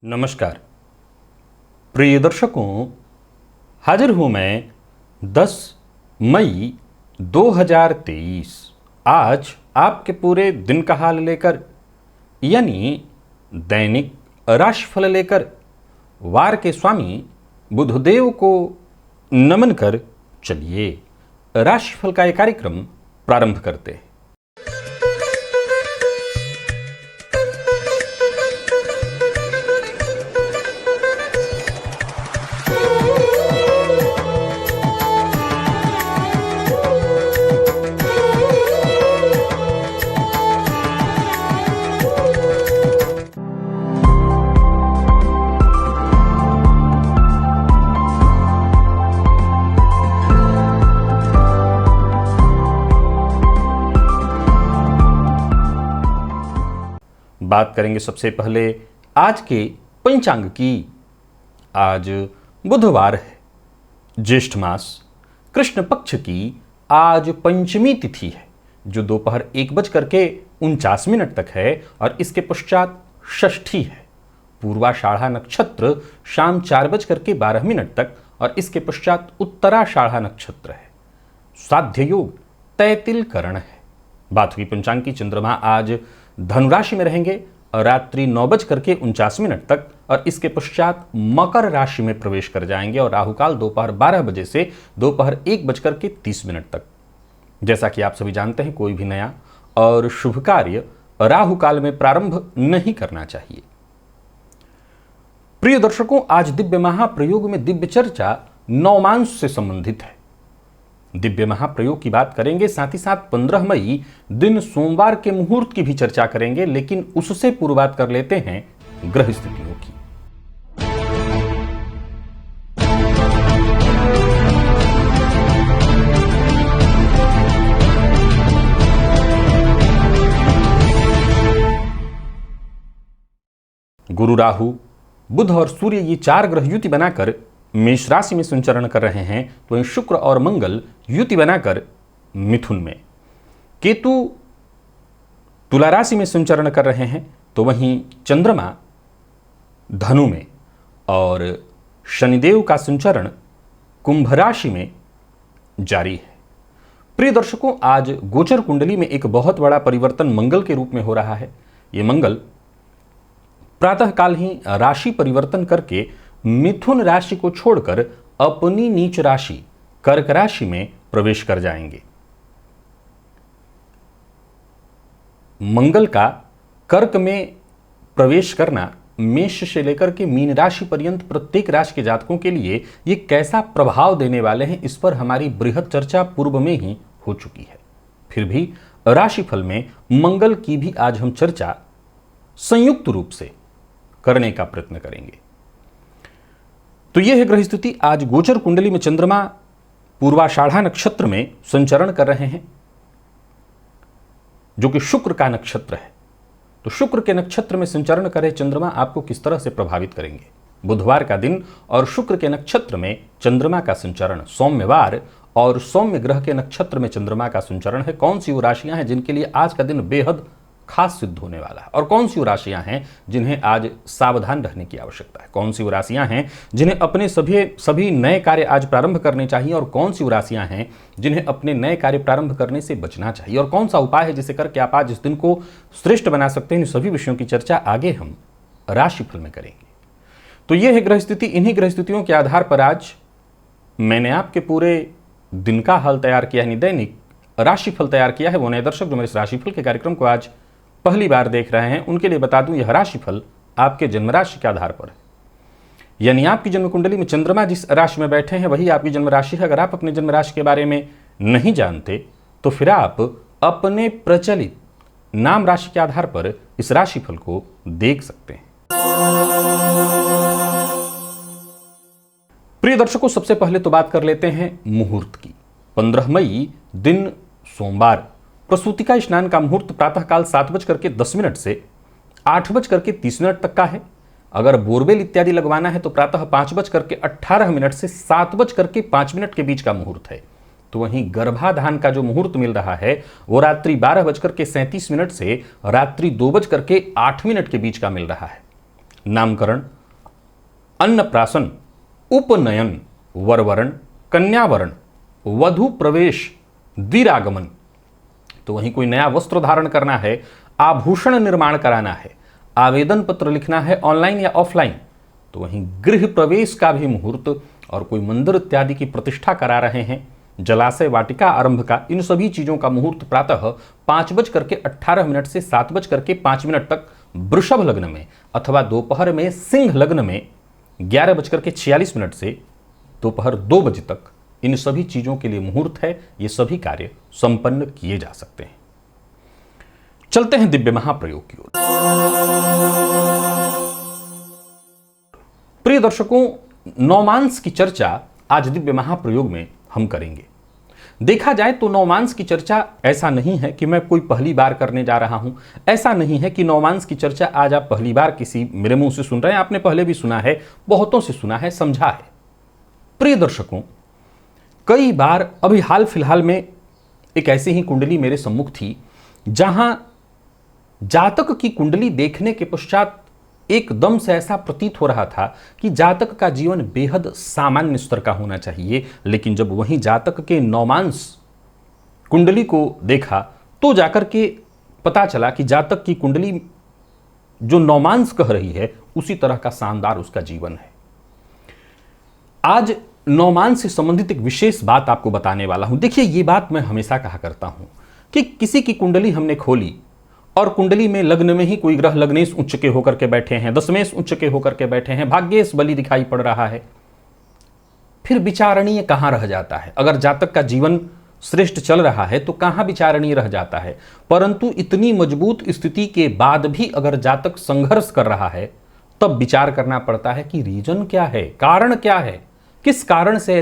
नमस्कार प्रिय दर्शकों, हाजिर हूँ मैं 10 मई 2023 आज आपके पूरे दिन का हाल लेकर, यानी दैनिक राशिफल लेकर वार के स्वामी बुधदेव को नमन कर चलिए राशिफल का ये कार्यक्रम प्रारंभ करते हैं। बात करेंगे सबसे पहले आज के पंचांग की। आज बुधवार है, ज्येष्ठ मास कृष्ण पक्ष की आज पंचमी तिथि है, जो दोपहर 1:49 तक है और इसके पश्चात षष्ठी है। पूर्वाषाढ़ा नक्षत्र शाम 4:12 तक और इसके पश्चात उत्तराषाढ़ा नक्षत्र है। साध्य योग तैतिल करण है। बात हुई पंचांग की। चंद्रमा आज धनुराशि में रहेंगे और रात्रि 9:49 तक और इसके पश्चात मकर राशि में प्रवेश कर जाएंगे और राहुकाल दोपहर 12 बजे से दोपहर 1:30 तक। जैसा कि आप सभी जानते हैं, कोई भी नया और शुभ कार्य राहुकाल में प्रारंभ नहीं करना चाहिए। प्रिय दर्शकों, आज दिव्य महाप्रयोग में दिव्य चर्चा नवमांश से संबंधित है। दिव्य महाप्रयोग की बात करेंगे, साथ ही साथ 15 मई दिन सोमवार के मुहूर्त की भी चर्चा करेंगे, लेकिन उससे पूर्व बात कर लेते हैं ग्रह स्थितियों की। गुरु, राहु, बुध और सूर्य ये 4 ग्रह युति बनाकर मेष राशि में संचरण कर रहे हैं, तो वहीं शुक्र और मंगल युति बनाकर मिथुन में, केतु तुला राशि में संचरण कर रहे हैं, तो वहीं चंद्रमा धनु में और शनिदेव का संचरण कुंभ राशि में जारी है। प्रिय दर्शकों, आज गोचर कुंडली में एक बहुत बड़ा परिवर्तन मंगल के रूप में हो रहा है। ये मंगल प्रातःकाल ही राशि परिवर्तन करके मिथुन राशि को छोड़कर अपनी नीच राशि कर्क राशि में प्रवेश कर जाएंगे। मंगल का कर्क में प्रवेश करना मेष से लेकर के मीन राशि पर्यंत प्रत्येक राशि के जातकों के लिए ये कैसा प्रभाव देने वाले हैं, इस पर हमारी बृहद चर्चा पूर्व में ही हो चुकी है। फिर भी राशिफल में मंगल की भी आज हम चर्चा संयुक्त रूप से करने का प्रयत्न करेंगे। तो यह है ग्रह स्थिति। आज गोचर कुंडली में चंद्रमा पूर्वाषाढ़ा नक्षत्र में संचरण कर रहे हैं, जो कि शुक्र का नक्षत्र है। तो शुक्र के नक्षत्र में संचरण करे चंद्रमा आपको किस तरह से प्रभावित करेंगे? बुधवार का दिन और शुक्र के नक्षत्र में चंद्रमा का संचरण, सौम्यवार और सौम्य ग्रह के नक्षत्र में चंद्रमा का संचरण है। कौन सी वो राशियां हैं जिनके लिए आज का दिन बेहद खास सिद्ध होने वाला है, और कौन सी वो राशियां हैं जिन्हें आज सावधान रहने की आवश्यकता है? कौन सी वो राशियां हैं जिन्हें अपने सभी नए कार्य आज प्रारंभ करने चाहिए, और कौन सी वो राशियां हैं जिन्हें अपने नए कार्य प्रारंभ करने से बचना चाहिए, और कौन सा उपाय है जिसे करके आप आज इस दिन को श्रेष्ठ बना सकते हैं? इन सभी विषयों की चर्चा आगे हम राशिफल में करेंगे। तो यह है ग्रह स्थिति। इन्हीं ग्रह स्थितियों के आधार पर आज मैंने आपके पूरे दिन का हाल तैयार किया, यानी दैनिक राशिफल तैयार किया है। वो नए दर्शक जो मेरे इस राशिफल के कार्यक्रम को आज पहली बार देख रहे हैं, उनके लिए बता दूं, यह राशिफल आपके जन्म राशि के आधार पर है। यानी आपकी जन्म कुंडली में चंद्रमा जिस राशि में बैठे हैं वही आपकी जन्म राशि है। अगर आप अपने जन्म राशि के बारे में नहीं जानते तो फिर आप अपने प्रचलित नाम राशि के आधार पर इस राशिफल को देख सकते हैं। प्रिय दर्शकों, सबसे पहले तो बात कर लेते हैं मुहूर्त की। 15 मई दिन सोमवार, प्रसूति का स्नान का मुहूर्त प्रातःकाल 7:10 से 8:30 तक का है। अगर बोरवेल इत्यादि लगवाना है तो प्रातः 5:18 से 7:05 के बीच का मुहूर्त है। तो वहीं गर्भाधान का जो मुहूर्त मिल रहा है वो रात्रि 12:37 से रात्रि 2:08 के बीच का मिल रहा है। नामकरण, अन्नप्राशन, उपनयन, वरवरण, कन्यावरण, वधु प्रवेश, दिरागमन, तो वहीं कोई नया वस्त्र धारण करना है, आभूषण निर्माण कराना है, आवेदन पत्र लिखना है ऑनलाइन या ऑफलाइन, तो वहीं गृह प्रवेश का भी मुहूर्त, और कोई मंदिर इत्यादि की प्रतिष्ठा करा रहे हैं, जलाशय वाटिका आरंभ का, इन सभी चीजों का मुहूर्त प्रातः 5:18 से 7:05 तक वृषभ लग्न में, अथवा दोपहर में सिंह लग्न में 11:46 से दोपहर 2 बजे तक, इन सभी चीजों के लिए मुहूर्त है। ये सभी कार्य संपन्न किए जा सकते हैं। चलते हैं दिव्य महाप्रयोग की ओर। प्रिय दर्शकों, नौमांस की चर्चा आज दिव्य महाप्रयोग में हम करेंगे। देखा जाए तो नौमांस की चर्चा ऐसा नहीं है कि मैं कोई पहली बार करने जा रहा हूं, ऐसा नहीं है कि नौमांस की चर्चा आज आप पहली बार किसी मेरे मुंह से सुन रहे हैं, आपने पहले भी सुना है, बहुतों से सुना है, समझा है। प्रिय दर्शकों, कई बार अभी हाल फिलहाल में एक ऐसी ही कुंडली मेरे सम्मुख थी जहां जातक की कुंडली देखने के पश्चात एकदम से ऐसा प्रतीत हो रहा था कि जातक का जीवन बेहद सामान्य स्तर का होना चाहिए, लेकिन जब वहीं जातक के नौमांस कुंडली को देखा तो जाकर के पता चला कि जातक की कुंडली जो नौमांस कह रही है उसी तरह का शानदार उसका जीवन है। आज नौमांस से संबंधित एक विशेष बात आपको बताने वाला हूं। देखिए, ये बात मैं हमेशा कहा करता हूं कि किसी की कुंडली हमने खोली और कुंडली में लग्न में ही कोई ग्रह लग्नेश उच्च के होकर के बैठे हैं, दशमेश उच्च के होकर के बैठे हैं, भाग्येश बलि दिखाई पड़ रहा है, फिर विचारणीय कहां रह जाता है? अगर जातक का जीवन श्रेष्ठ चल रहा है तो कहां विचारणीय रह जाता है? परंतु इतनी मजबूत स्थिति के बाद भी अगर जातक संघर्ष कर रहा है तब विचार करना पड़ता है कि रीजन क्या है, कारण क्या है, किस कारण से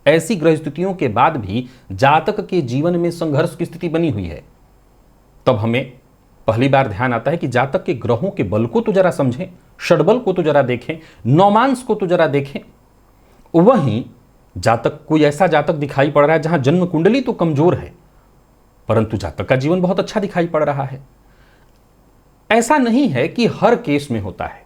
ऐसी ग्रह स्थितियों के बाद भी जातक के जीवन में संघर्ष की स्थिति बनी हुई है। तब हमें पहली बार ध्यान आता है कि जातक के ग्रहों के बल को तो जरा समझें, षडबल को तो जरा देखें, नौमांस को तो जरा देखें। वहीं जातक, कोई ऐसा जातक दिखाई पड़ रहा है जहां जन्म कुंडली तो कमजोर है परंतु जातक का जीवन बहुत अच्छा दिखाई पड़ रहा है। ऐसा नहीं है कि हर केस में होता है,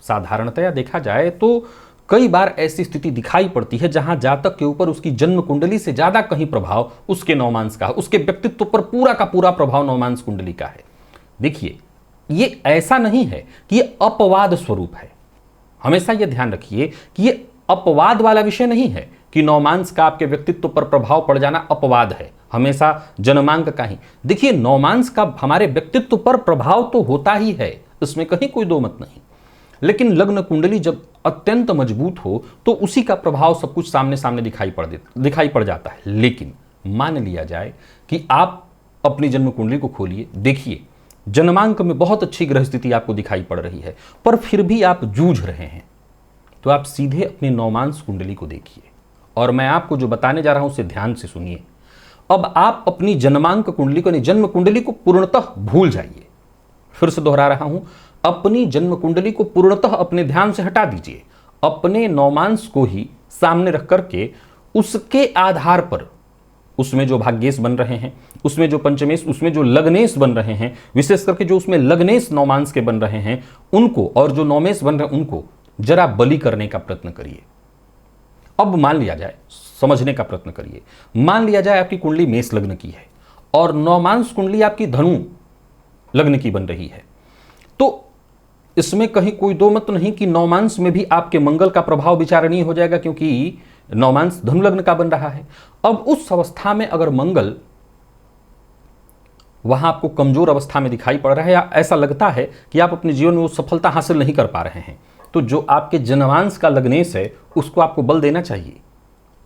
साधारणतया देखा जाए तो कई बार ऐसी स्थिति दिखाई पड़ती है जहां जातक के ऊपर उसकी जन्म कुंडली से ज्यादा कहीं प्रभाव उसके नौमांस का, उसके व्यक्तित्व पर पूरा का पूरा प्रभाव नौमांस कुंडली का है। देखिए, ये ऐसा नहीं है कि ये अपवाद स्वरूप है। हमेशा यह ध्यान रखिए कि ये अपवाद वाला विषय नहीं है कि नौमांस का आपके व्यक्तित्व पर प्रभाव पड़ जाना अपवाद है, हमेशा जन्मांक का ही। देखिए, नौमांस का हमारे व्यक्तित्व पर प्रभाव तो होता ही है, इसमें कहीं कोई दो मत नहीं, लेकिन लग्न कुंडली जब अत्यंत मजबूत हो तो उसी का प्रभाव सब कुछ सामने सामने दिखाई पड़ जाता है। लेकिन मान लिया जाए कि आप अपनी जन्म कुंडली को खोलिए, देखिए जन्मांक में बहुत अच्छी ग्रह स्थिति आपको दिखाई पड़ रही है, पर फिर भी आप जूझ रहे हैं, तो आप सीधे अपनी नौमांस कुंडली को देखिए और मैं आपको जो बताने जा रहा हूं उसे ध्यान से सुनिए। अब आप अपनी जन्मांक कुंडली को, जन्म कुंडली को पूर्णतः भूल जाइए। फिर से दोहरा रहा हूं, अपनी जन्म कुंडली को पूर्णतः अपने ध्यान से हटा दीजिए, अपने नौमांस को ही सामने रख करके उसके आधार पर, उसमें जो भाग्येश बन रहे हैं, उसमें जो पंचमेश, उसमें जो लग्नेश बन रहे हैं, विशेष करके जो उसमें लग्नेश नौमांस के बन रहे हैं उनको, और जो नौमेश बन रहे हैं उनको जरा बलि करने का प्रयत्न करिए। अब मान लिया जाए, समझने का प्रयत्न करिए, मान लिया जाए आपकी कुंडली मेष लग्न की है और नौमांस कुंडली आपकी धनु लग्न की बन रही है, तो इसमें कहीं कोई दो मत नहीं कि नौमांस में भी आपके मंगल का प्रभाव विचारणीय हो जाएगा, क्योंकि नौमांस धनु लग्न का बन रहा है। अब उस अवस्था में अगर मंगल वहां आपको कमजोर अवस्था में दिखाई पड़ रहा है या ऐसा लगता है कि आप अपने जीवन में वो सफलता हासिल नहीं कर पा रहे हैं, तो जो आपके जन्मांश का लग्नेश है उसको आपको बल देना चाहिए,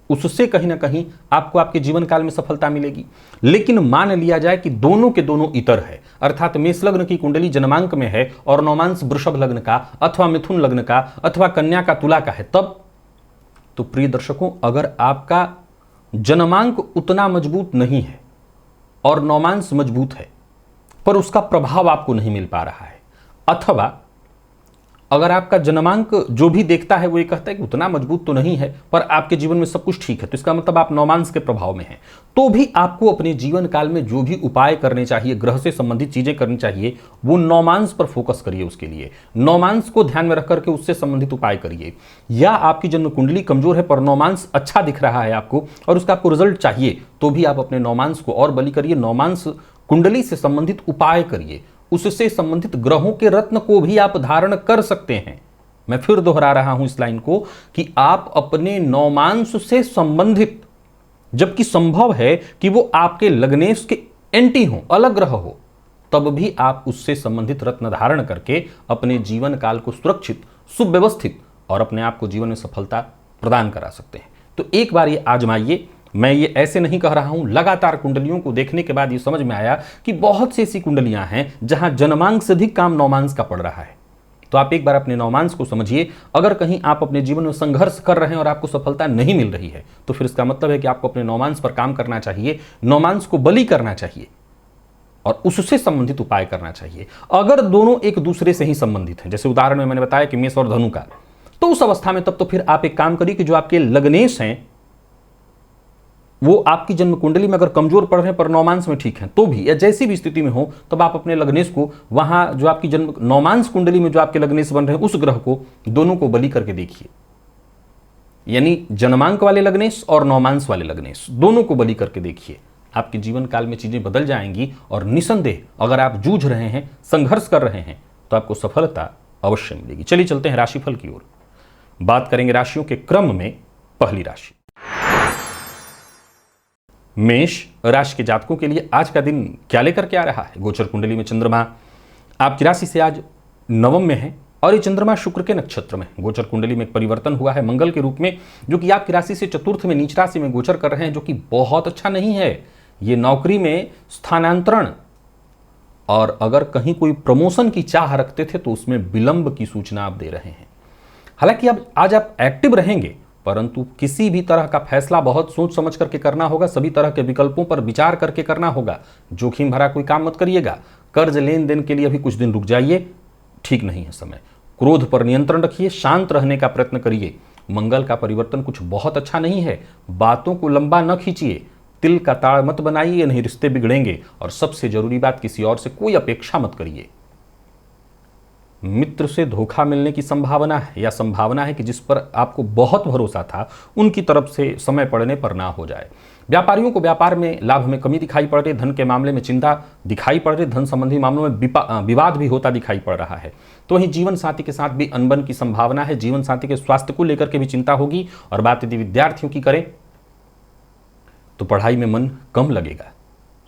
उससे कहीं ना कहीं आपको आपके जीवन काल में सफलता मिलेगी। लेकिन मान लिया जाए कि दोनों के दोनों इतर है, अर्थात मेष लग्न की कुंडली जन्मांक में है और नौमांस वृषभ लग्न का अथवा मिथुन लग्न का अथवा कन्या का तुला का है, तब तो प्रिय दर्शकों, अगर आपका जन्मांक उतना मजबूत नहीं है और नौमांस मजबूत है पर उसका प्रभाव आपको नहीं मिल पा रहा है, अथवा अगर आपका जन्मांक जो भी देखता है वो ये कहता है कि उतना मजबूत तो नहीं है, पर आपके जीवन में सब कुछ ठीक है, तो इसका मतलब आप नौमांस के प्रभाव में हैं, तो भी आपको अपने जीवन काल में जो भी उपाय करने चाहिए, ग्रह से संबंधित चीजें करनी चाहिए, वो नौमांस पर फोकस करिए। उसके लिए नौमांस को ध्यान में रख करके उससे संबंधित उपाय करिए। या आपकी जन्म कुंडली कमजोर है पर नौमांस अच्छा दिख रहा है आपको और उसका आपको रिजल्ट चाहिए, तो भी आप अपने नौमांस को और बली करिए, नौमांस कुंडली से संबंधित उपाय करिए, उससे संबंधित ग्रहों के रत्न को भी आप धारण कर सकते हैं। मैं फिर दोहरा रहा हूं इस लाइन को कि आप अपने नौमांस से संबंधित, जबकि संभव है कि वो आपके लग्नेश के एंटी हो, अलग ग्रह हो, तब भी आप उससे संबंधित रत्न धारण करके अपने जीवन काल को सुरक्षित, सुव्यवस्थित और अपने आप को जीवन में सफलता प्रदान करा सकते हैं। तो एक बार ये आजमाइए। मैं ये ऐसे नहीं कह रहा हूं, लगातार कुंडलियों को देखने के बाद ये समझ में आया कि बहुत सी ऐसी कुंडलियां हैं जहां जन्मांक से अधिक काम नौमांस का पड़ रहा है। तो आप एक बार अपने नौमांस को समझिए। अगर कहीं आप अपने जीवन में संघर्ष कर रहे हैं और आपको सफलता नहीं मिल रही है, तो फिर इसका मतलब है कि आपको अपने नौमांस पर काम करना चाहिए, नौमांस को बलि करना चाहिए और उससे संबंधित उपाय करना चाहिए। अगर दोनों एक दूसरे से ही संबंधित हैं, जैसे उदाहरण में मैंने बताया कि मेष और धनु का, तो उस अवस्था में तब तो फिर आप एक काम करिए कि जो आपके लग्नेश हैं वो आपकी जन्म कुंडली में अगर कमजोर पड़ रहे हैं पर नौमांस में ठीक है, तो भी या जैसी भी स्थिति में हो, तब आप अपने लग्नेश को वहां जो आपकी जन्म नौमांस कुंडली में जो आपके लग्नेश बन रहे हैं उस ग्रह को, दोनों को बलि करके देखिए। यानी जन्मांक वाले लग्नेश और नौमांस वाले लग्नेश दोनों को बलि करके देखिए। आपके जीवन काल में चीजें बदल जाएंगी और निसंदेह अगर आप जूझ रहे हैं, संघर्ष कर रहे हैं, तो आपको सफलता अवश्य मिलेगी। चलिए चलते हैं राशिफल की ओर। बात करेंगे राशियों के क्रम में। पहली राशि मेष राशि के जातकों के लिए आज का दिन क्या लेकर के आ रहा है। गोचर कुंडली में चंद्रमा आपकी राशि से आज नवम में है और ये चंद्रमा शुक्र के नक्षत्र में। गोचर कुंडली में एक परिवर्तन हुआ है मंगल के रूप में, जो कि आपकी राशि से चतुर्थ में नीच राशि में गोचर कर रहे हैं, जो कि बहुत अच्छा नहीं है। ये नौकरी में स्थानांतरण और अगर कहीं कोई प्रमोशन की चाह रखते थे तो उसमें विलंब की सूचना आप दे रहे हैं। हालांकि अब आज आप एक्टिव रहेंगे, परंतु किसी भी तरह का फैसला बहुत सोच समझ करके करना होगा, सभी तरह के विकल्पों पर विचार करके करना होगा। जोखिम भरा कोई काम मत करिएगा। कर्ज लेन देन के लिए अभी कुछ दिन रुक जाइए, ठीक नहीं है समय। क्रोध पर नियंत्रण रखिए, शांत रहने का प्रयत्न करिए। मंगल का परिवर्तन कुछ बहुत अच्छा नहीं है, बातों को लंबा न खींचिए, तिल का ताड़ मत बनाइए, नहीं रिश्ते बिगड़ेंगे। और सबसे जरूरी बात, किसी और से कोई अपेक्षा मत करिए। मित्र से धोखा मिलने की संभावना है या संभावना है कि जिस पर आपको बहुत भरोसा था उनकी तरफ से समय पड़ने पर ना हो जाए। व्यापारियों को व्यापार में लाभ में कमी दिखाई पड़ रही, धन के मामले में चिंता दिखाई पड़ रही, धन संबंधी मामलों में विवाद भी होता दिखाई पड़ रहा है। तो वहीं जीवन साथी के साथ भी अनबन की संभावना है। जीवन साथी के स्वास्थ्य को लेकर के भी चिंता होगी। और बात यदि विद्यार्थियों की करें तो पढ़ाई में मन कम लगेगा।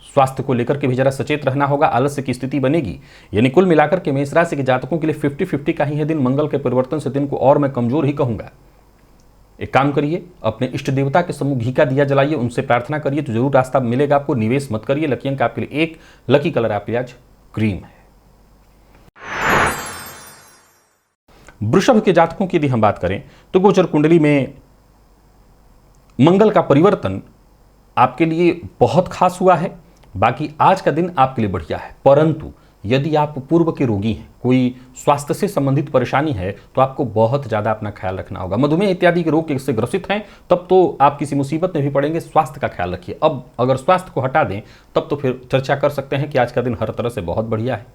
स्वास्थ्य को लेकर के भी जरा सचेत रहना होगा, आलस्य की स्थिति बनेगी। यानी कुल मिलाकर के मेष राशि के जातकों के लिए 50-50 का ही है दिन। मंगल के परिवर्तन से दिन को और मैं कमजोर ही कहूंगा। एक काम करिए, अपने इष्ट देवता के सम्मुख घी का दिया जलाइए, उनसे प्रार्थना करिए तो जरूर रास्ता मिलेगा आपको। निवेश मत करिए। लकी अंक आपके लिए 1, लकी कलर आपके आज क्रीम है। वृषभ के जातकों की यदि हम बात करें तो गोचर कुंडली में मंगल का परिवर्तन आपके लिए बहुत खास हुआ है। बाकी आज का दिन आपके लिए बढ़िया है, परंतु यदि आप पूर्व के रोगी हैं, कोई स्वास्थ्य से संबंधित परेशानी है, तो आपको बहुत ज़्यादा अपना ख्याल रखना होगा। मधुमेह इत्यादि के रोग से ग्रसित हैं तब तो आप किसी मुसीबत में भी पड़ेंगे। स्वास्थ्य का ख्याल रखिए। अब अगर स्वास्थ्य को हटा दें तब तो फिर चर्चा कर सकते हैं कि आज का दिन हर तरह से बहुत बढ़िया है।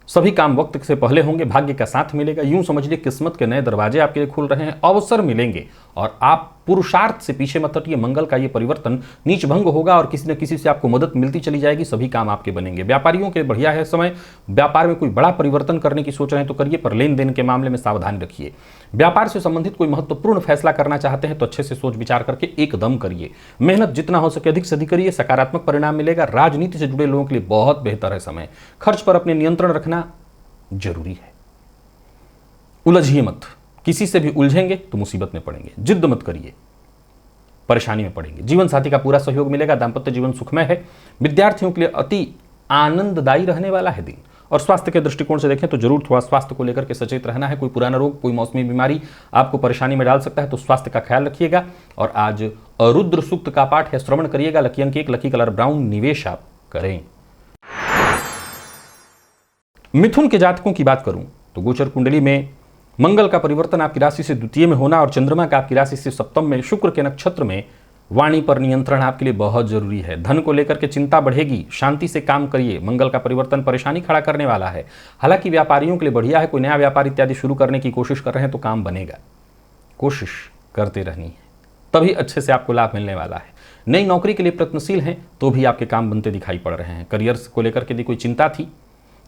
सभी काम वक्त से पहले होंगे, भाग्य का साथ मिलेगा। यूं समझिए किस्मत के नए दरवाजे आपके लिए खुल रहे हैं, अवसर मिलेंगे और आप पुरुषार्थ से पीछे मत हटिए। मंगल का ये परिवर्तन नीच भंग होगा और किसी न किसी से आपको मदद मिलती चली जाएगी। सभी काम आपके बनेंगे। व्यापारियों के बढ़िया है समय। व्यापार में कोई बड़ा परिवर्तन करने की सोच रहे हैं तो करिए, पर लेन देन के मामले में सावधानी रखिए। व्यापार से संबंधित कोई महत्वपूर्ण फैसला करना चाहते हैं तो अच्छे से सोच विचार करके एकदम करिए। मेहनत जितना हो सके अधिक से अधिक करिए, सकारात्मक परिणाम मिलेगा। राजनीति से जुड़े लोगों के लिए बहुत बेहतर है समय। खर्च पर अपने नियंत्रण रखना जरूरी है। उलझिए मत, किसी से भी उलझेंगे तो मुसीबत में पड़ेंगे। जिद मत करिए, परेशानी में पड़ेंगे। जीवन साथी का पूरा सहयोग मिलेगा। दांपत्य जीवन सुखमय है। विद्यार्थियों के लिए अति आनंददायी रहने वाला है दिन। और स्वास्थ्य के दृष्टिकोण से देखें तो जरूर थोड़ा स्वास्थ्य को लेकर के सचेत रहना है। कोई पुराना रोग, कोई मौसमी बीमारी आपको परेशानी में डाल सकता है, तो स्वास्थ्य का ख्याल रखिएगा। और आज रुद्र सूक्त का पाठ है, श्रवण करिएगा। लकी अंक 1, लकी कलर ब्राउन, निवेश आप करें। मिथुन के जातकों की बात करूं तो गोचर कुंडली में मंगल का परिवर्तन आपकी राशि से द्वितीय में होना और चंद्रमा का आपकी राशि से सप्तम में, शुक्र के नक्षत्र में, वाणी पर नियंत्रण आपके लिए बहुत जरूरी है। धन को लेकर के चिंता बढ़ेगी, शांति से काम करिए। मंगल का परिवर्तन परेशानी खड़ा करने वाला है। हालांकि व्यापारियों के लिए बढ़िया है, कोई नया व्यापार इत्यादि शुरू करने की कोशिश कर रहे हैं तो काम बनेगा, कोशिश करते रहनी है, तभी अच्छे से आपको लाभ मिलने वाला है। नई नौकरी के लिए प्रयत्नशील हैं तो भी आपके काम बनते दिखाई पड़ रहे हैं। करियर को लेकर के यदि कोई चिंता थी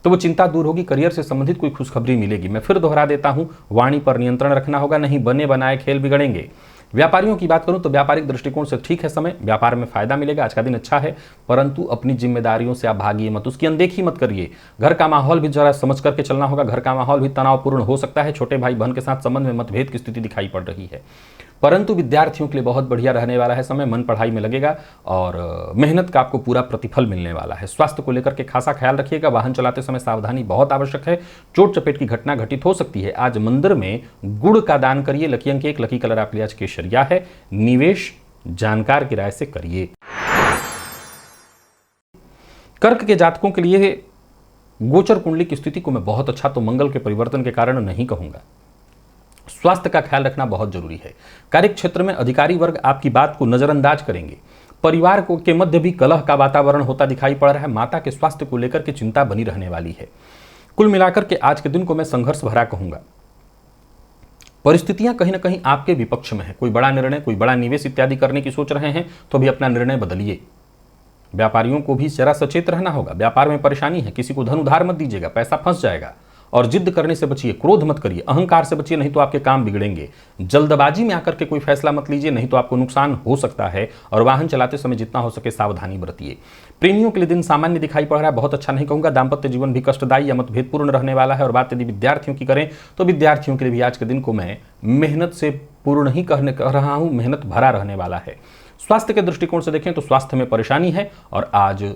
तो वो चिंता दूर होगी, करियर से संबंधित कोई खुशखबरी मिलेगी। मैं फिर दोहरा देता हूं, वाणी पर नियंत्रण रखना होगा, नहीं बने बनाए खेल बिगड़ेंगे। व्यापारियों की बात करूं तो व्यापारिक दृष्टिकोण से ठीक है समय, व्यापार में फायदा मिलेगा, आज का दिन अच्छा है, परंतु अपनी जिम्मेदारियों से आप भागिए मत, उसकी अनदेखी मत करिए। घर का माहौल भी जरा समझ करके चलना होगा, घर का माहौल भी तनावपूर्ण हो सकता है। छोटे भाई बहन के साथ संबंध में मतभेद की स्थिति दिखाई पड़ रही है, परंतु विद्यार्थियों के लिए बहुत बढ़िया रहने वाला है समय। मन पढ़ाई में लगेगा और मेहनत का आपको पूरा प्रतिफल मिलने वाला है। स्वास्थ्य को लेकर के खासा ख्याल रखिएगा, वाहन चलाते समय सावधानी बहुत आवश्यक है, चोट चपेट की घटना घटित हो सकती है। आज मंदिर में गुड़ का दान करिए। लकी अंक 1, लकी कलर आपके लिए आज केसरिया है। निवेश जानकार की राय से करिए। कर्क के जातकों के लिए गोचर कुंडली की स्थिति को मैं बहुत अच्छा तो मंगल के परिवर्तन के कारण नहीं कहूंगा। स्वास्थ्य का ख्याल रखना बहुत जरूरी है। कार्य क्षेत्र में अधिकारी वर्ग आपकी बात को नजरअंदाज करेंगे। परिवार को के मध्य भी कलह का वातावरण होता दिखाई पड़ रहा है। माता के स्वास्थ्य को लेकर के चिंता बनी रहने वाली है। कुल मिलाकर के आज के दिन को मैं संघर्ष भरा कहूंगा। परिस्थितियां कहीं ना कहीं आपके विपक्ष में है। कोई बड़ा निर्णय, कोई बड़ा निवेश इत्यादि करने की सोच रहे हैं तो भी अपना निर्णय बदलिए। व्यापारियों को भी जरा सचेत रहना होगा। व्यापार में परेशानी है, किसी को धन उधार मत दीजिएगा, पैसा फंस जाएगा। और जिद करने से बचिए, क्रोध मत करिए, अहंकार से बचिए, नहीं तो आपके काम बिगड़ेंगे। जल्दबाजी में आकर के कोई फैसला मत लीजिए, नहीं तो आपको नुकसान हो सकता है। और वाहन चलाते समय जितना हो सके सावधानी बरतिए। प्रेमियों के लिए दिन सामान्य दिखाई पड़ रहा है, बहुत अच्छा नहीं कहूंगा। दाम्पत्य जीवन भी कष्टदायी या मतभेदपूर्ण रहने वाला है। और बात यदि विद्यार्थियों की करें तो विद्यार्थियों के लिए भी आज के दिन को मैं मेहनत से पूर्ण ही कह रहा हूं, मेहनत भरा रहने वाला है। स्वास्थ्य के दृष्टिकोण से देखें तो स्वास्थ्य में परेशानी है और आज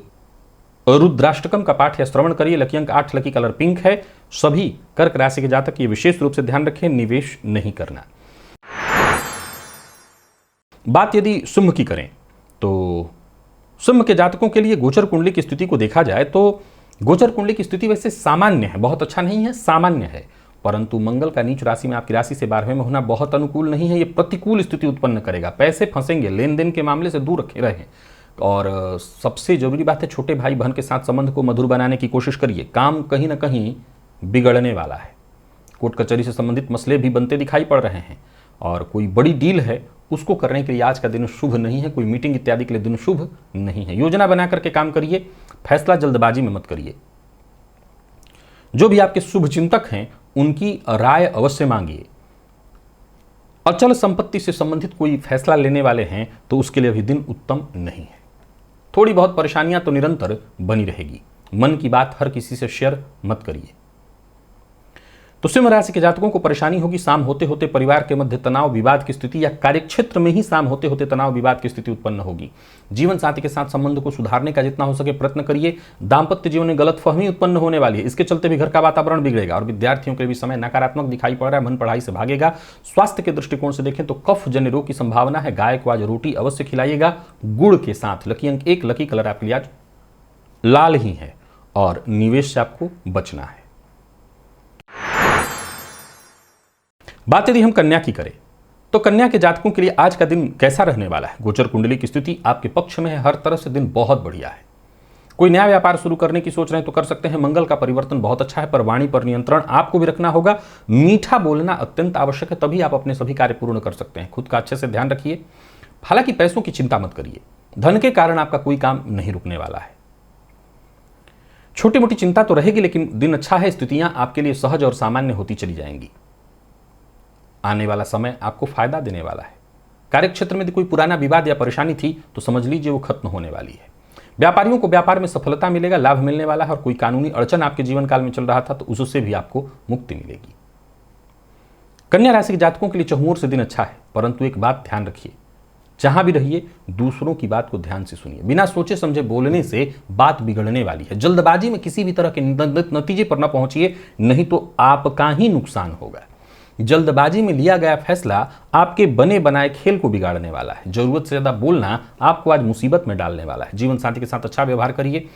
रुद्राष्टकम का पाठ या श्रवण करिए। लकी अंक 8, लकी कलर पिंक है। सभी कर्क राशि के जातक ये विशेष रूप से ध्यान रखें, निवेश नहीं करना। बात यदि सिंह की करें तो सिंह के जातकों के लिए गोचर कुंडली की स्थिति को देखा जाए तो गोचर कुंडली की स्थिति वैसे सामान्य है, बहुत अच्छा नहीं है, सामान्य है। परंतु मंगल का नीच राशि में आपकी राशि से 12वें में होना बहुत अनुकूल नहीं है। ये प्रतिकूल स्थिति उत्पन्न करेगा, पैसे फंसेंगे, लेन देन के मामले से दूर रखे रहें। और सबसे जरूरी बात है, छोटे भाई बहन के साथ संबंध को मधुर बनाने की कोशिश करिए। काम कहीं ना कहीं बिगड़ने वाला है। कोर्ट कचहरी से संबंधित मसले भी बनते दिखाई पड़ रहे हैं और कोई बड़ी डील है उसको करने के लिए आज का दिन शुभ नहीं है। कोई मीटिंग इत्यादि के लिए दिन शुभ नहीं है। योजना बना करके काम करिए, फैसला जल्दबाजी में मत करिए। जो भी आपके शुभ चिंतक हैं उनकी राय अवश्य मांगिए। अचल संपत्ति से संबंधित कोई फैसला लेने वाले हैं तो उसके लिए अभी दिन उत्तम नहीं है। थोड़ी बहुत परेशानियां तो निरंतर बनी रहेगी। मन की बात हर किसी से शेयर मत करिए। तो सिंह राशि के जातकों को परेशानी होगी। शाम होते होते परिवार के मध्य तनाव विवाद की स्थिति या कार्यक्षेत्र में ही शाम होते होते तनाव विवाद की स्थिति उत्पन्न होगी। जीवन साथी के साथ संबंध को सुधारने का जितना हो सके प्रयत्न करिए। दाम्पत्य जीवन में गलतफहमी उत्पन्न होने वाली है, इसके चलते भी घर का वातावरण बिगड़ेगा। और विद्यार्थियों के लिए भी समय नकारात्मक दिखाई पड़ रहा है, मन पढ़ाई से भागेगा। स्वास्थ्य के दृष्टिकोण से देखें तो कफ जन्य रोग की संभावना है। गाय को आज रोटी अवश्य खिलाइएगा गुड़ के साथ। लकी अंक 1, लकी कलर आपके लिए आज लाल ही है और निवेश से आपको बचना है। बात यदि हम कन्या की करें तो कन्या के जातकों के लिए आज का दिन कैसा रहने वाला है। गोचर कुंडली की स्थिति आपके पक्ष में है, हर तरह से दिन बहुत बढ़िया है। कोई नया व्यापार शुरू करने की सोच रहे हैं तो कर सकते हैं। मंगल का परिवर्तन बहुत अच्छा है, पर वाणी पर नियंत्रण आपको भी रखना होगा। मीठा बोलना अत्यंत आवश्यक है, तभी आप अपने सभी कार्य पूर्ण कर सकते हैं। खुद का अच्छे से ध्यान रखिए। हालांकि पैसों की चिंता मत करिए, धन के कारण आपका कोई काम नहीं रुकने वाला है। छोटी मोटी चिंता तो रहेगी लेकिन दिन अच्छा है। स्थितियां आपके लिए सहज और सामान्य होती चली जाएंगी। आने वाला समय आपको फायदा देने वाला है। कार्यक्षेत्र में यदि कोई पुराना विवाद या परेशानी थी तो समझ लीजिए वो खत्म होने वाली है। व्यापारियों को व्यापार में सफलता मिलेगा, लाभ मिलने वाला है। और कोई कानूनी अड़चन आपके जीवन काल में चल रहा था तो उससे भी आपको मुक्ति मिलेगी। कन्या राशि के जातकों के लिए चहुओर से दिन अच्छा है, परंतु एक बात ध्यान रखिए, जहां भी रहिए दूसरों की बात को ध्यान से सुनिए। बिना सोचे समझे बोलने से बात बिगड़ने वाली है। जल्दबाजी में किसी भी तरह के नतीजे पर न पहुंचिए, नहीं तो आपका ही नुकसान होगा। जल्दबाजी में लिया गया फैसला आपके बने बनाए खेल को बिगाड़ने वाला है। जरूरत से ज्यादा बोलना आपको आज मुसीबत में डालने वाला है। जीवन साथी के साथ अच्छा व्यवहार करिए।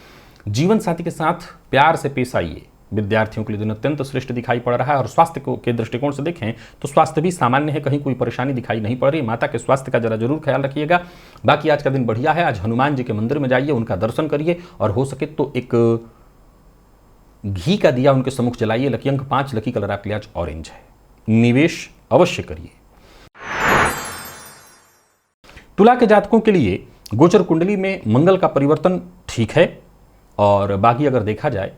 जीवन साथी के साथ प्यार से पेश आइए। विद्यार्थियों के लिए दिन अत्यंत श्रेष्ठ दिखाई पड़ रहा है। और स्वास्थ्य के दृष्टिकोण से देखें तो स्वास्थ्य भी सामान्य है, कहीं कोई परेशानी दिखाई नहीं पड़ रही। माता के स्वास्थ्य का जरा जरूर ख्याल रखिएगा। बाकी आज का दिन बढ़िया है। आज हनुमान जी के मंदिर में जाइए, उनका दर्शन करिए और हो सके तो एक घी का दिया उनके सम्मुख जलाइए। लकी अंक 5, लकी कलर आपके लिए आज ऑरेंज है। निवेश अवश्य करिए। तुला के जातकों के लिए गोचर कुंडली में मंगल का परिवर्तन ठीक है। और बाकी अगर देखा जाए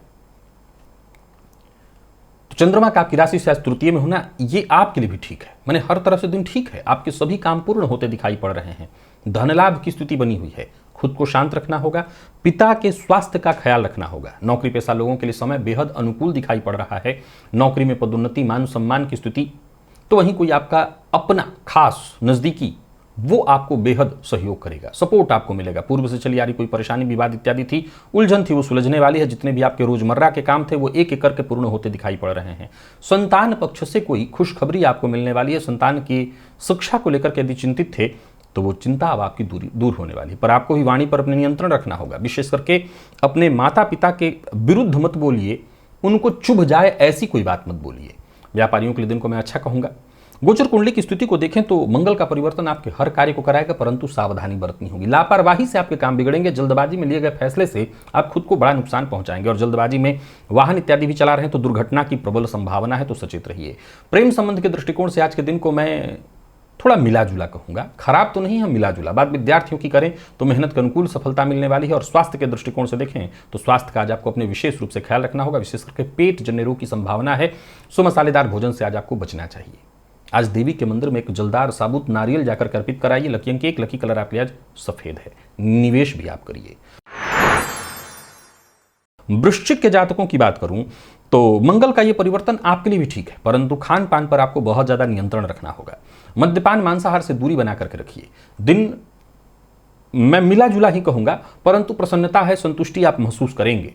तो चंद्रमा का आपकी राशि से आज तृतीय में होना ये आपके लिए भी ठीक है। माने हर तरह से दिन ठीक है, आपके सभी काम पूर्ण होते दिखाई पड़ रहे हैं। धन लाभ की स्थिति बनी हुई है। खुद को शांत रखना होगा, पिता के स्वास्थ्य का ख्याल रखना होगा। नौकरी पेशा लोगों के लिए समय बेहद अनुकूल दिखाई पड़ रहा है। नौकरी में पदोन्नति, मान सम्मान की स्थिति, तो वहीं कोई आपका अपना खास नजदीकी वो आपको बेहद सहयोग करेगा, सपोर्ट आपको मिलेगा। पूर्व से चली आ रही कोई परेशानी, विवाद इत्यादि थी, उलझन थी, वो सुलझने वाली है। जितने भी आपके रोजमर्रा के काम थे वो एक एक करके पूर्ण होते दिखाई पड़ रहे हैं। संतान पक्ष से कोई खुशखबरी आपको मिलने वाली है। संतान की शिक्षा को लेकर के यदि चिंतित थे तो वो चिंता अब आपकी दूर होने वाली है। पर आपको ही वाणी पर अपने नियंत्रण रखना होगा। विशेष करके अपने माता पिता के विरुद्ध मत बोलिए, उनको चुभ जाए ऐसी कोई बात मत बोलिए। व्यापारियों के लिए दिन को मैं अच्छा कहूंगा। गोचर कुंडली की स्थिति को देखें तो मंगल का परिवर्तन आपके हर कार्य को कराएगा, परंतु सावधानी बरतनी होगी। लापरवाही से आपके काम बिगड़ेंगे। जल्दबाजी में लिए गए फैसले से आप खुद को बड़ा नुकसान पहुंचाएंगे। और जल्दबाजी में वाहन इत्यादि भी चला रहे हैं तो दुर्घटना की प्रबल संभावना है, तो सचेत रहिए। प्रेम संबंध के दृष्टिकोण से आज के दिन को मैं थोड़ा मिला जुला कहूंगा, खराब तो नहीं है, मिला जुला। बात विद्यार्थियों की करें तो मेहनत के अनुकूल सफलता मिलने वाली है। और स्वास्थ्य के दृष्टिकोण से देखें तो स्वास्थ्य का आज आपको अपने विशेष रूप से ख्याल रखना होगा। विशेष करके पेट जन्य रोग की संभावना है। सो मसालेदार भोजन से आज आपको बचना चाहिए। आज देवी के मंदिर में एक जलदार साबुत नारियल जाकर के अर्पित कराइए। लकी अंक 1, लकी कलर आपके लिए आज सफेद है। निवेश भी आप करिए। वृश्चिक के जातकों की बात करूं तो मंगल का यह परिवर्तन आपके लिए भी ठीक है, परंतु खान पान पर आपको बहुत ज्यादा नियंत्रण रखना होगा। मद्यपान मांसाहार से दूरी बना करके रखिए। दिन मैं मिला जुला ही कहूंगा, परंतु प्रसन्नता है, संतुष्टि आप महसूस करेंगे।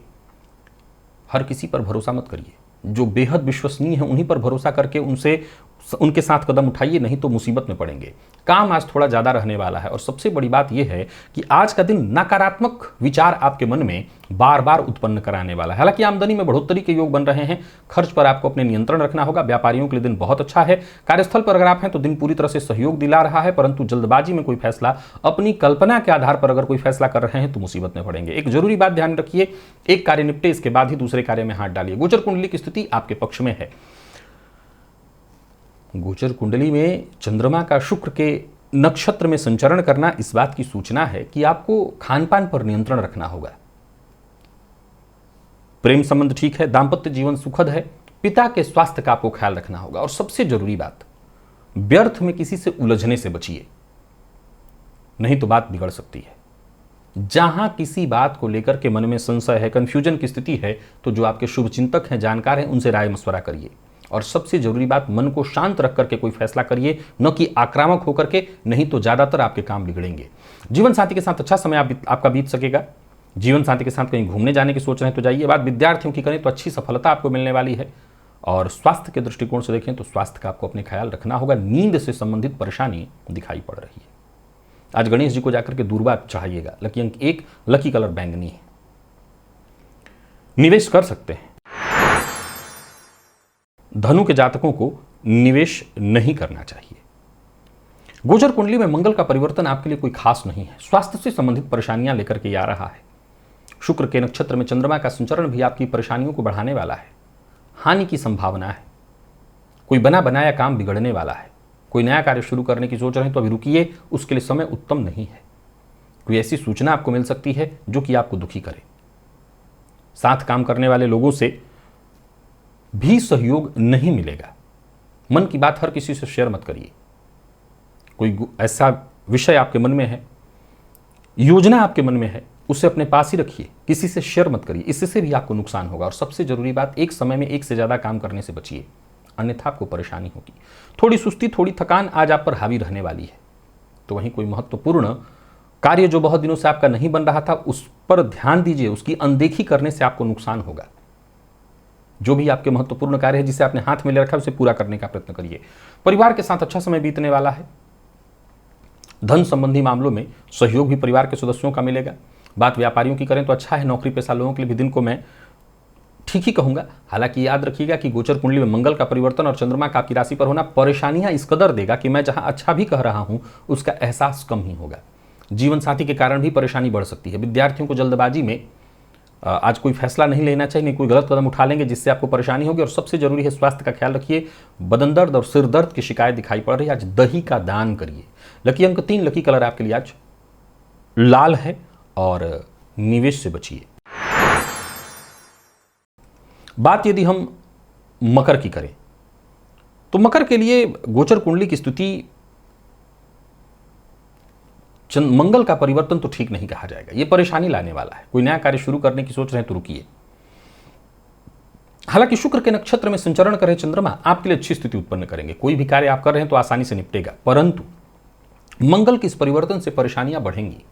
हर किसी पर भरोसा मत करिए। जो बेहद विश्वसनीय है उन्हीं पर भरोसा करके उनके साथ कदम उठाइए, नहीं तो मुसीबत में पड़ेंगे। काम आज थोड़ा ज्यादा रहने वाला है। और सबसे बड़ी बात यह है कि आज का दिन नकारात्मक विचार आपके मन में बार बार उत्पन्न कराने वाला है। हालांकि आमदनी में बढ़ोतरी के योग बन रहे हैं। खर्च पर आपको अपने नियंत्रण रखना होगा। व्यापारियों के लिए दिन बहुत अच्छा है। कार्यस्थल पर अगर आप हैं तो दिन पूरी तरह से सहयोग दिला रहा है, परंतु जल्दबाजी में कोई फैसला, अपनी कल्पना के आधार पर अगर कोई फैसला कर रहे हैं तो मुसीबत में पड़ेंगे। एक जरूरी बात ध्यान रखिए, एक कार्य निपटे इसके बाद ही दूसरे कार्य में हाथ डालिए। गोचर कुंडली की स्थिति आपके पक्ष में है। गोचर कुंडली में चंद्रमा का शुक्र के नक्षत्र में संचरण करना इस बात की सूचना है कि आपको खान पान पर नियंत्रण रखना होगा। प्रेम संबंध ठीक है, दांपत्य जीवन सुखद है, पिता के स्वास्थ्य का आपको ख्याल रखना होगा। और सबसे जरूरी बात, व्यर्थ में किसी से उलझने से बचिए, नहीं तो बात बिगड़ सकती है। जहां किसी बात को लेकर के मन में संशय है, कंफ्यूजन की स्थिति है, तो जो आपके शुभ चिंतक हैं, जानकार हैं, उनसे राय मशवरा करिए। और सबसे जरूरी बात, मन को शांत रख करके कोई फैसला करिए, न कि आक्रामक होकर के, नहीं तो ज्यादातर आपके काम बिगड़ेंगे। जीवन साथी के साथ अच्छा समय आपका बीत सकेगा। जीवन साथी के साथ कहीं घूमने जाने की सोच रहे हैं तो जाइए। बात विद्यार्थियों की करें तो अच्छी सफलता आपको मिलने वाली है। और स्वास्थ्य के दृष्टिकोण से देखें तो स्वास्थ्य का आपको अपने ख्याल रखना होगा। नींद से संबंधित परेशानी दिखाई पड़ रही है। आज गणेश जी को जाकर के दूर्वा चढ़ाइएगा। लकी अंक 1, लकी कलर बैंगनी है। निवेश कर सकते हैं। धनु के जातकों को निवेश नहीं करना चाहिए। गोचर कुंडली में मंगल का परिवर्तन आपके लिए कोई खास नहीं है। स्वास्थ्य से संबंधित परेशानियां लेकर के आ रहा है। शुक्र के नक्षत्र में चंद्रमा का संचरण भी आपकी परेशानियों को बढ़ाने वाला है। हानि की संभावना है। कोई बना बनाया काम बिगड़ने वाला है। कोई नया कार्य शुरू करने की सोच रहे हैं तो अभी रुकिए, उसके लिए समय उत्तम नहीं है। कोई ऐसी सूचना आपको मिल सकती है जो कि आपको दुखी करे। साथ काम करने वाले लोगों से भी सहयोग नहीं मिलेगा। मन की बात हर किसी से शेयर मत करिए। कोई ऐसा विषय आपके मन में है, योजना आपके मन में है, उसे अपने पास ही रखिए, किसी से शेयर मत करिए। इससे भी आपको नुकसान होगा। और सबसे जरूरी बात, एक समय में एक से ज्यादा काम करने से बचिए, अन्यथा आपको परेशानी होगी। थोड़ी सुस्ती, थोड़ी थकान आज आप पर हावी रहने वाली है। तो वहीं कोई महत्वपूर्ण कार्य जो बहुत दिनों से आपका नहीं बन रहा था, उस पर ध्यान दीजिए। उसकी अनदेखी करने से आपको नुकसान होगा। जो भी आपके महत्वपूर्ण कार्य है, जिसे आपने हाथ में ले रखा है, उसे पूरा करने का प्रयत्न करिए। परिवार के साथ अच्छा समय बीतने वाला है। धन संबंधी मामलों में सहयोग भी परिवार के सदस्यों का मिलेगा। बात व्यापारियों की करें तो अच्छा है। नौकरी पेशा लोगों के लिए भी दिन को मैं ठीक ही कहूंगा। हालांकि याद रखिएगा कि गोचर कुंडली में मंगल का परिवर्तन और चंद्रमा का आपकी राशि पर होना परेशानियां इस कदर देगा कि मैं जहां अच्छा भी कह रहा हूं उसका एहसास कम ही होगा। जीवन साथी के कारण भी परेशानी बढ़ सकती है। विद्यार्थियों को जल्दबाजी में आज कोई फैसला नहीं लेना चाहिए, नहीं कोई गलत कदम उठा लेंगे जिससे आपको परेशानी होगी। और सबसे जरूरी है स्वास्थ्य का ख्याल रखिए। बदन दर्द और सिर दर्द की शिकायत दिखाई पड़ रही है, आज दही का दान करिए। लकी अंक 3, लकी कलर आपके लिए आज लाल है और निवेश से बचिए। बात यदि हम मकर की करें तो मकर के लिए गोचर कुंडली की स्थिति मंगल का परिवर्तन तो ठीक नहीं कहा जाएगा, यह परेशानी लाने वाला है। कोई नया कार्य शुरू करने की सोच रहे हैं तो रुकिए। हालांकि शुक्र के नक्षत्र में संचरण कर रहे चंद्रमा आपके लिए अच्छी स्थिति उत्पन्न करेंगे। कोई भी कार्य आप कर रहे हैं तो आसानी से निपटेगा, परंतु मंगल के इस परिवर्तन से परेशानियां बढ़ेंगी।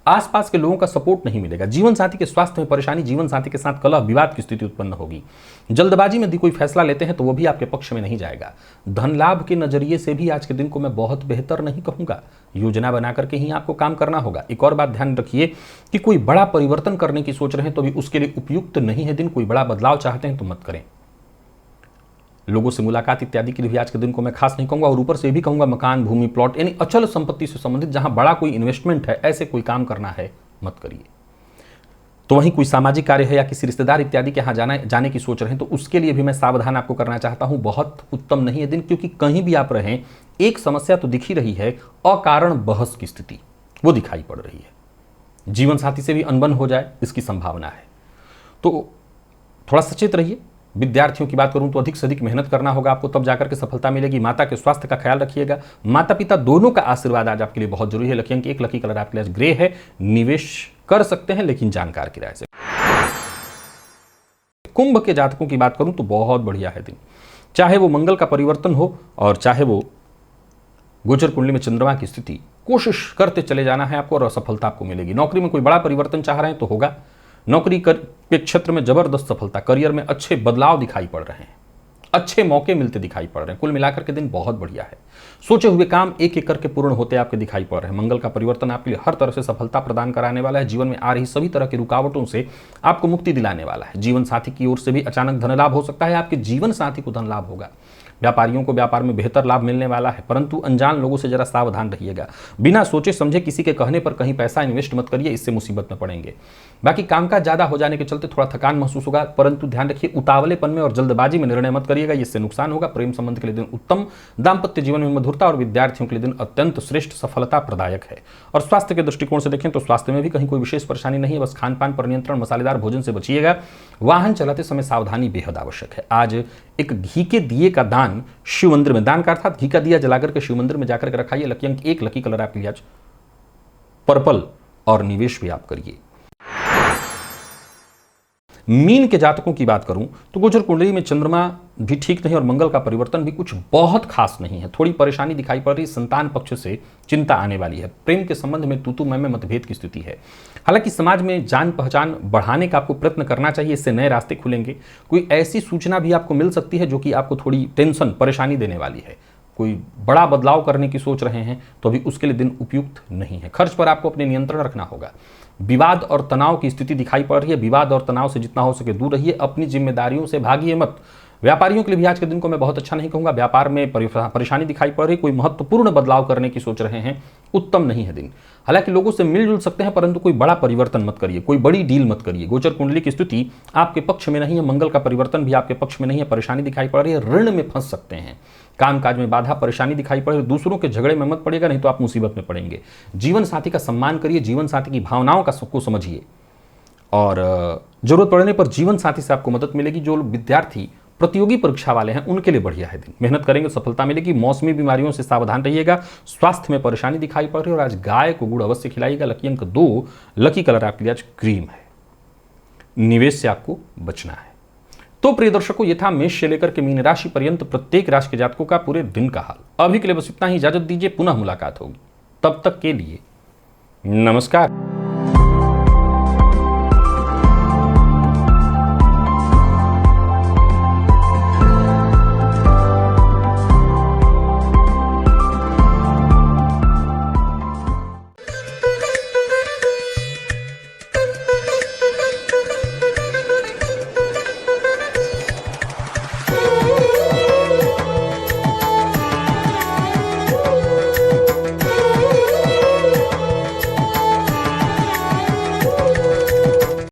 आसपास के लोगों का सपोर्ट नहीं मिलेगा। जीवन साथी के स्वास्थ्य में परेशानी, जीवन साथी के साथ कलह विवाद की स्थिति उत्पन्न होगी। जल्दबाजी में यदि कोई फैसला लेते हैं तो वो भी आपके पक्ष में नहीं जाएगा। धन लाभ के नजरिए से भी आज के दिन को मैं बहुत बेहतर नहीं कहूंगा। योजना बना करके ही आपको काम करना होगा। एक और बात ध्यान रखिए कि कोई बड़ा परिवर्तन करने की सोच रहे हैं तो भी उसके लिए उपयुक्त नहीं है दिन। कोई बड़ा बदलाव चाहते हैं तो मत करें। लोगों से मुलाकात इत्यादि के लिए भी आज के दिन को मैं खास नहीं कहूंगा। और ऊपर से भी कहूंगा मकान, भूमि, प्लॉट यानी अचल संपत्ति से संबंधित जहां बड़ा कोई इन्वेस्टमेंट है, ऐसे कोई काम करना है मत करिए। तो वहीं कोई सामाजिक कार्य है या किसी रिश्तेदार इत्यादि के यहां जाने की सोच रहे हैं तो उसके लिए भी मैं सावधान आपको करना चाहता हूं। बहुत उत्तम नहीं है दिन, क्योंकि कहीं भी आप रहें एक समस्या तो दिख ही रही है, अकारण बहस की स्थिति वो दिखाई पड़ रही है। जीवन साथी से भी अनबन हो जाए इसकी संभावना है, तो थोड़ा सचेत रहिए। विद्यार्थियों की बात करूं तो अधिक से अधिक मेहनत करना होगा आपको, तब जाकर के सफलता मिलेगी। माता के स्वास्थ्य का ख्याल रखिएगा। माता पिता दोनों का आशीर्वाद आज आपके लिए बहुत जरूरी है। लकी अंक 1, लकी कलर आपके लिए ग्रे है। निवेश कर सकते हैं लेकिन जानकार की राय से। कुंभ के जातकों की बात करूं तो बहुत बढ़िया है दिन। चाहे वो मंगल का परिवर्तन हो और चाहे वो गोचर कुंडली में चंद्रमा की स्थिति, कोशिश करते चले जाना है आपको और असफलता आपको मिलेगी। नौकरी में कोई बड़ा परिवर्तन चाह रहे हैं तो होगा। नौकरी के क्षेत्र में जबरदस्त सफलता, करियर में अच्छे बदलाव दिखाई पड़ रहे हैं, अच्छे मौके मिलते दिखाई पड़ रहे हैं। कुल मिलाकर के दिन बहुत बढ़िया है। सोचे हुए काम एक एक करके पूर्ण होते आपके दिखाई पड़ रहे हैं। मंगल का परिवर्तन आपके लिए हर तरह से सफलता प्रदान कराने वाला है। जीवन में आ रही सभी तरह की रुकावटों से आपको मुक्ति दिलाने वाला है। जीवन साथी की ओर से भी अचानक धन लाभ हो सकता है। आपके जीवन साथी को धन लाभ होगा। व्यापारियों को व्यापार में बेहतर लाभ मिलने वाला है, परंतु अनजान लोगों से जरा सावधान रहिएगा। बिना सोचे समझे किसी के कहने पर कहीं पैसा इन्वेस्ट मत करिए, इससे मुसीबत में पड़ेंगे। बाकी कामकाज ज्यादा हो जाने के चलते थोड़ा थकान महसूस होगा, परंतु ध्यान रखिए उतावलेपन में और जल्दबाजी में निर्णय मत करिएगा, इससे नुकसान होगा। प्रेम संबंध के लिए दिन उत्तम, दाम्पत्य जीवन में मधुरता और विद्यार्थियों के लिए दिन अत्यंत श्रेष्ठ सफलता प्रदायक है। और स्वास्थ्य के दृष्टिकोण से देखें तो स्वास्थ्य में भी कहीं कोई विशेष परेशानी नहीं है। बस खान पान पर नियंत्रण, मसालेदार भोजन से बचिएगा। वाहन चलाते समय सावधानी बेहद आवश्यक है। आज एक घी के दिए का दान शिव मंदिर में, दान का अर्थात घी का दिया जलाकर के शिव मंदिर में जाकर के रखाइए। लकी अंक 1, लकी कलर आपके लिए आज पर्पल और निवेश भी आप करिए। मीन के जातकों की बात करूं तो गोचर कुंडली में चंद्रमा भी ठीक नहीं और मंगल का परिवर्तन भी कुछ बहुत खास नहीं है। थोड़ी परेशानी दिखाई पड़ रही, संतान पक्ष से चिंता आने वाली है। प्रेम के संबंध में तू मैं में मतभेद की स्थिति है। हालांकि समाज में जान पहचान बढ़ाने का आपको प्रयत्न करना चाहिए, इससे नए रास्ते खुलेंगे। कोई ऐसी सूचना भी आपको मिल सकती है जो कि आपको थोड़ी टेंशन, परेशानी देने वाली है। कोई बड़ा बदलाव करने की सोच रहे हैं तो अभी उसके लिए दिन उपयुक्त नहीं है। खर्च पर आपको अपने नियंत्रण रखना होगा। विवाद और तनाव की स्थिति दिखाई पड़ रही है। विवाद और तनाव से जितना हो सके दूर रहिए। अपनी जिम्मेदारियों से भागिए मत। व्यापारियों के लिए भी आज के दिन को मैं बहुत अच्छा नहीं कहूंगा। व्यापार में परेशानी दिखाई पड़ रही, कोई महत्वपूर्ण बदलाव करने की सोच रहे हैं, उत्तम नहीं है दिन। हालांकि लोगों से मिलजुल सकते हैं, परंतु कोई बड़ा परिवर्तन मत करिए, कोई बड़ी डील मत करिए। गोचर कुंडली की स्थिति आपके पक्ष में नहीं है। मंगल का परिवर्तन भी आपके पक्ष में नहीं है। परेशानी दिखाई पड़ रही है, ऋण में फंस सकते हैं। कामकाज में बाधा, परेशानी दिखाई पड़ रही है। दूसरों के झगड़े में मत पड़ेगा, नहीं तो आप मुसीबत में पड़ेंगे। जीवन साथी का सम्मान करिए, जीवन साथी की भावनाओं का सबको समझिए और जरूरत पड़ने पर जीवन साथी से आपको मदद मिलेगी। जो विद्यार्थी प्रतियोगी परीक्षा वाले हैं उनके लिए बढ़िया है दिन। मेहनत करेंगे सफलता मिलेगी। मौसमी बीमारियों से सावधान रहिएगा। स्वास्थ्य में परेशानी दिखाई पड़ रही है और आज गाय को गुड़ अवश्य खिलाइएगा। लकी अंक 2, लकी कलर आपके लिए आज क्रीम है। निवेश से आपको बचना है। तो प्रिय दर्शकों, ये था मेष से लेकर के मीन राशि पर्यंत प्रत्येक राशि के जातकों का पूरे दिन का हाल। अभी के लिए बस इतना ही, इजाजत दीजिए, पुनः मुलाकात होगी। तब तक के लिए नमस्कार।